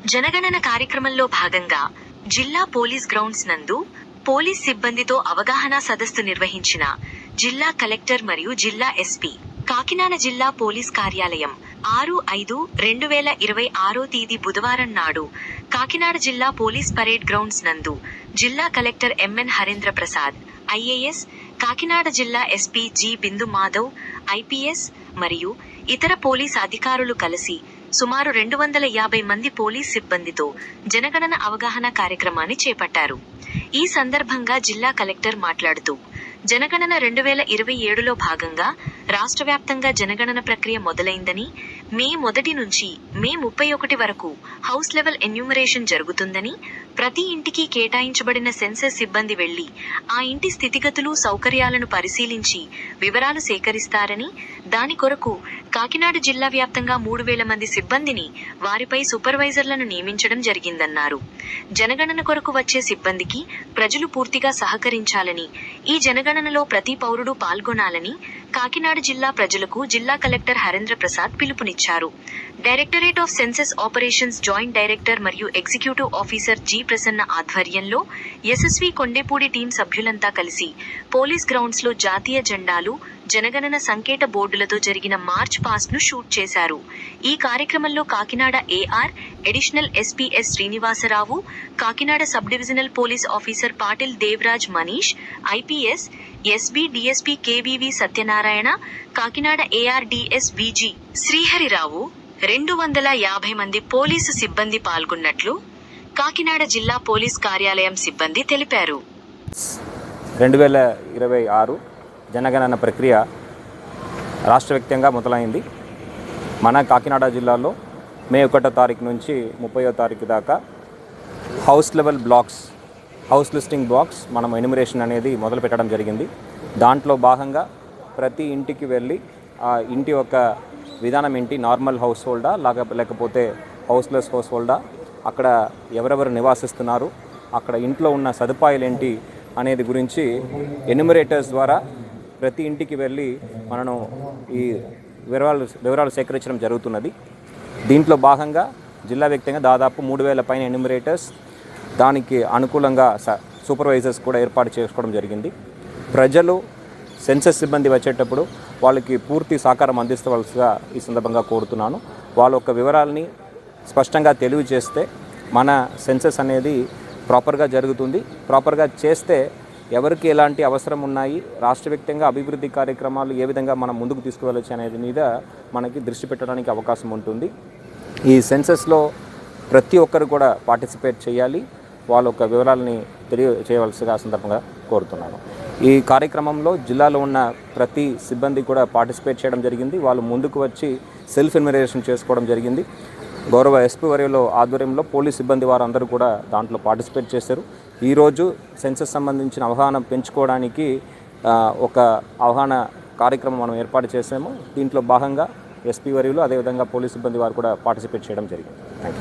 జనగణన కార్యక్రమంలో భాగంగా జిల్లా పోలీస్ గ్రౌండ్స్ నందు పోలీస్ సిబ్బందితో అవగాహన సదస్సు నిర్వహించిన జిల్లా కలెక్టర్ మరియు జిల్లా ఎస్పీ. కాకినాడ జిల్లా పోలీస్ కార్యాలయం 6/5/2026 తేదీ బుధవారం నాడు కాకినాడ జిల్లా పోలీస్ పరేడ్ గ్రౌండ్స్ నందు జిల్లా collector MN Harendra Prasad IAS, Kakinada జిల్లా SP G Bindu Madhav IPS మరియు ఇతర పోలీస్ అధికారులు కలిసి సుమారు 250 మంది పోలీస్ సిబ్బందితో జనగణన అవగాహన కార్యక్రమాన్ని చేపట్టారు. ఈ సందర్భంగా జిల్లా కలెక్టర్ మాట్లాడుతూ, జనగణన 2027లో భాగంగా రాష్ట్ర వ్యాప్తంగా జనగణన ప్రక్రియ మొదలైందని, మే 1 నుంచి మే 31 వరకు హౌస్ లెవెల్ ఎన్యూమరేషన్ జరుగుతుందని, ప్రతి ఇంటికి కేటాయించబడిన సెన్సస్ సిబ్బంది వెళ్లి ఆ ఇంటి స్థితిగతులు, సౌకర్యాలను పరిశీలించి వివరాలు సేకరిస్తారని, దాని కొరకు కాకినాడ జిల్లా వ్యాప్తంగా 3000 మంది సిబ్బందిని, వారిపై సూపర్వైజర్లను నియమించడం జరిగిందన్నారు. జనగణన కొరకు వచ్చే సిబ్బందికి ప్రజలు పూర్తిగా సహకరించాలని, ఈ జనగణనలో ప్రతి పౌరుడు పాల్గొనాలని కాకినాడ జిల్లా ప్రజలకు జిల్లా కలెక్టర్ హరేంద్ర ప్రసాద్ పిలుపునిచ్చారు. Directorate of census operations joint director మరియు ఎగ్జిక్యూటివ్ ఆఫీసర్ జి ప్రసన్న ఆధ్వర్యంలో యశస్వి కొండేపూడి టీం సభ్యులంతా కలిసి పోలీస్ గ్రౌండ్స్ లో జాతీయ జెండాలు, జనగణన సంకేత బోర్డులతో జరిగిన మార్చ్ పాస్ట్ ను షూట్ చేశారు. ఈ కార్యక్రమంలో Kakinada AR, additional SP S Srinivasarao, Kakinada sub divisional police officer Patil Devaraj Manish IPS, SB DSP KVV Satyanarayana, Kakinada ARDS Viji Sriharirao, 250 మంది పోలీసు సిబ్బంది పాల్గొన్నట్లు కాకినాడ జిల్లా పోలీస్ కార్యాలయం సిబ్బంది తెలిపారు. 2026 జనగణన ప్రక్రియ రాష్ట్ర వ్యాప్తంగా మొదలైంది. మన కాకినాడ జిల్లాలో మే 1 తారీఖు నుంచి 30వ తారీఖు దాకా house level blocks, house listing blocks మనం ఎన్యూమరేషన్ అనేది మొదలు పెట్టడం జరిగింది. దాంట్లో భాగంగా ప్రతి ఇంటికి వెళ్ళి ఆ ఇంటి యొక్క విధానం ఏంటి, నార్మల్ హౌస్ హోల్డా లేకపోతే హౌస్లెస్ హౌస్ హోల్డా, అక్కడ ఎవరెవరు నివాసిస్తున్నారు, అక్కడ ఇంట్లో ఉన్న సదుపాయాలు ఏంటి అనేది గురించి ఎన్యూమరేటర్స్ ద్వారా ప్రతి ఇంటికి వెళ్ళి మనం ఈ వివరాలు సేకరించడం జరుగుతున్నది. దీంట్లో భాగంగా జిల్లా వ్యాప్తంగా దాదాపు 3000 పైన ఎన్యూమరేటర్స్, దానికి అనుకూలంగా సూపర్వైజర్స్ కూడా ఏర్పాటు చేసుకోవడం జరిగింది. ప్రజలు సెన్సస్ సిబ్బంది వచ్చేటప్పుడు వాళ్ళకి పూర్తి సహకారం అందిస్తవలసిగా ఈ సందర్భంగా కోరుతున్నాను. వాళ్ళ యొక్క వివరాలని స్పష్టంగా తెలియజేస్తే మన సెన్సస్ అనేది ప్రాపర్గా జరుగుతుంది. ప్రాపర్గా చేస్తే ఎవరికి ఎలాంటి అవసరం ఉన్నాయి, రాష్ట్ర వ్యాప్తంగా అభివృద్ధి కార్యక్రమాలు ఏ విధంగా మనం ముందుకు తీసుకువెళ్ళొచ్చు అనేది మీద మనకి దృష్టి పెట్టడానికి అవకాశం ఉంటుంది. ఈ సెన్సస్లో ప్రతి ఒక్కరు కూడా పార్టిసిపేట్ చేయాలి, వాళ్ళ యొక్క వివరాలని తెలియజేయవలసిగా సందర్భంగా కోరుతున్నాను. ఈ కార్యక్రమంలో జిల్లాలో ఉన్న ప్రతి సిబ్బంది కూడా పార్టిసిపేట్ చేయడం జరిగింది. వాళ్ళు ముందుకు వచ్చి సెల్ఫ్ ఎన్యూమరేషన్ చేసుకోవడం జరిగింది. గౌరవ ఎస్పీ వర్యుల ఆధ్వర్యంలో పోలీస్ సిబ్బంది వారందరూ కూడా దాంట్లో పార్టిసిపేట్ చేశారు. ఈరోజు సెన్సస్ సంబంధించిన అవగాహన పెంచుకోవడానికి ఒక అవగాహన కార్యక్రమం మనం ఏర్పాటు చేసాము. దీంట్లో భాగంగా ఎస్పీ వర్యులు అదేవిధంగా పోలీస్ సిబ్బంది వారు కూడా పార్టిసిపేట్ చేయడం జరిగింది. Thank you.